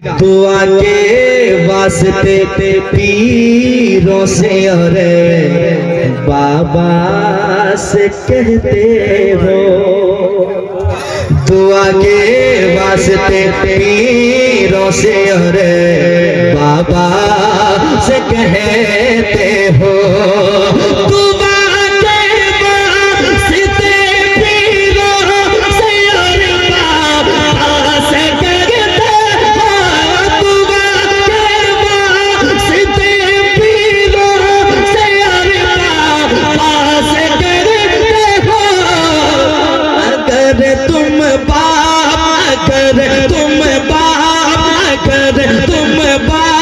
दुआ के वास्ते पीरों से और बाबा से कहते हो, दुआ के वास्ते पीरों से और बाबा से कहते हो। तुम बाप